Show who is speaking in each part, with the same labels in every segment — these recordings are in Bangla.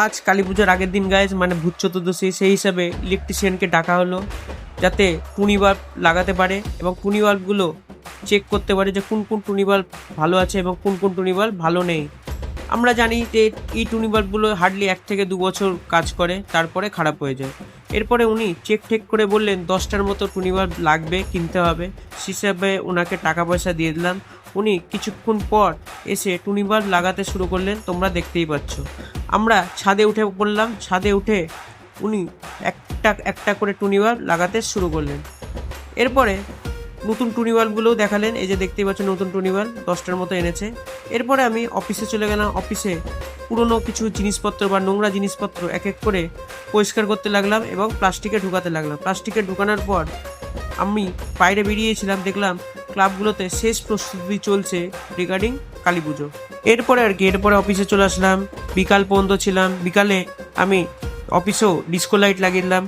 Speaker 1: আজ কালী পুজোর আগের দিন গাইজ, মানে ভূত চতুর্দশী, সেই হিসাবে ইলেকট্রিশিয়ানকে ডাকা হলো যাতে টুনি বাল্ব লাগাতে পারে এবং টুনি বাল্বগুলো চেক করতে পারে যে কোন কোন টুনি বাল্ব ভালো আছে এবং কোন কোন টুনি বাল্ব ভালো নেই। আমরা জানি যে এই টুনি বাল্বগুলো হার্ডলি 1 থেকে 2 বছর কাজ করে, তারপরে খারাপ হয়ে যায়। এরপরে উনি চেক করে বললেন 10টার মতো টুনি বাল্ব লাগবে, কিনতে হবে। হিসাবে ওনাকে টাকা পয়সা দিয়ে দিলাম। উনি কিছুক্ষণ পর এসে টুনি বাল্ব লাগাতে শুরু করলেন, তোমরা দেখতেই পাচ্ছ। আমরা ছাদে উঠে পড়লাম। ছাদে উঠে উনি একটা একটা করে টুনি বাল্ব লাগাতে শুরু করলেন। এরপরে নতুন টুনি বাল্বগুলোও দেখালেন, এই যে দেখতেই পাচ্ছ নতুন টুনি বাল্ব 10টার মতো এনেছে। এরপরে আমি অফিসে চলে গেলাম। অফিসে পুরনো কিছু জিনিসপত্র বা নোংরা জিনিসপত্র এক এক করে পরিষ্কার করতে লাগলাম এবং প্লাস্টিকে ঢুকাতে লাগলাম। প্লাস্টিকে ঢুকানোর পর আমি বাইরে বেরিয়েছিলাম, দেখলাম ক্লাবগুলোতে শেষ প্রস্তুতি চলছে রিগার্ডিং কালী পুজো। এরপরে অফিসে চলে আসলাম। বিকাল পর্যন্ত ছিলাম। বিকালে আমি অফিসেও ডিস্কো লাইট লাগিয়ে দিলাম।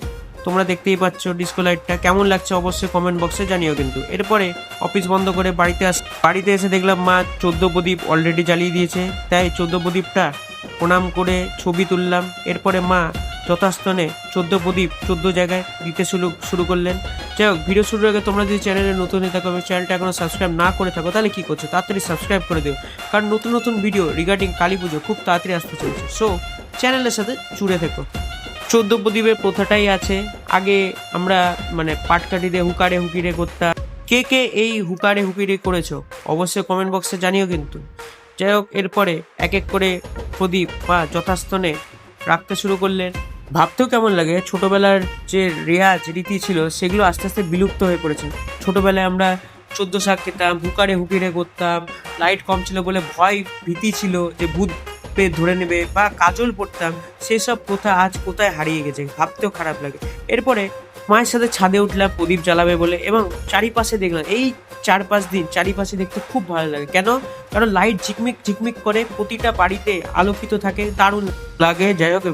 Speaker 1: তোমরা দেখতেই পাচ্ছ ডিস্কো লাইটটা কেমন লাগছে অবশ্যই কমেন্ট বক্সে জানিও কিন্তু। এরপরে অফিস বন্ধ করে বাড়িতে এসে দেখলাম মা 14 প্রদীপ অলরেডি জ্বালিয়ে দিয়েছে, তাই 14 প্রদীপটা প্রণাম করে ছবি তুললাম। এরপরে মা যথাস্থানে 14 প্রদীপ 14 জায়গায় দিতে শুরু করলেন। যাই হোক, ভিডিও শুরুর আগে তোমরা যদি চ্যানেলে নতুন হয়ে থাকো এবং চ্যানেলটা এখনো সাবস্ক্রাইব না করে থাকো তাহলে কী করছো, তাড়াতাড়ি সাবস্ক্রাইব করে দিও, কারণ নতুন নতুন ভিডিও রিগার্ডিং কালী পুজো খুব তাড়াতাড়ি আসতে চলছে। সো চ্যানেলের সাথে জুড়ে থেকো। 14 প্রদীপের প্রথাটাই আছে। আগে আমরা পাটকাঠি দিয়ে হুকিরে করতাম। কে কে এই হুকিরে করেছো অবশ্যই কমেন্ট বক্সে জানিও কিন্তু। যাই হোক, এরপরে এক এক করে প্রদীপ বা যথাস্থানে রাখতে শুরু করলেন। ভাবতেও কেমন লাগে, ছোটবেলার যে রেয়াজ রীতি ছিল সেগুলো আস্তে আস্তে বিলুপ্ত হয়ে পড়েছে। ছোটবেলায় আমরা 14 শাক খেতাম, হুকিরে করতাম, লাইট কম ছিল বলে ভীতি ছিল যে ভূত ধরে নেবে, বা কাজল পড়তাম। সেসব প্রথা আজ কোথায় হারিয়ে গেছে, ভাবতেও খারাপ লাগে। এরপরে মায়ের সাথে ছাদে উঠলাম প্রদীপ জ্বালাবে বলে, এবং চারিপাশে দেখলাম এই 4-5 দিন চারিপাশে দেখতে খুব ভালো লাগে। কেন? কারণ লাইট ঝিকমিক করে প্রতিটা বাড়িতে আলোকিত থাকে, দারুণ লাগে। যাই হোক,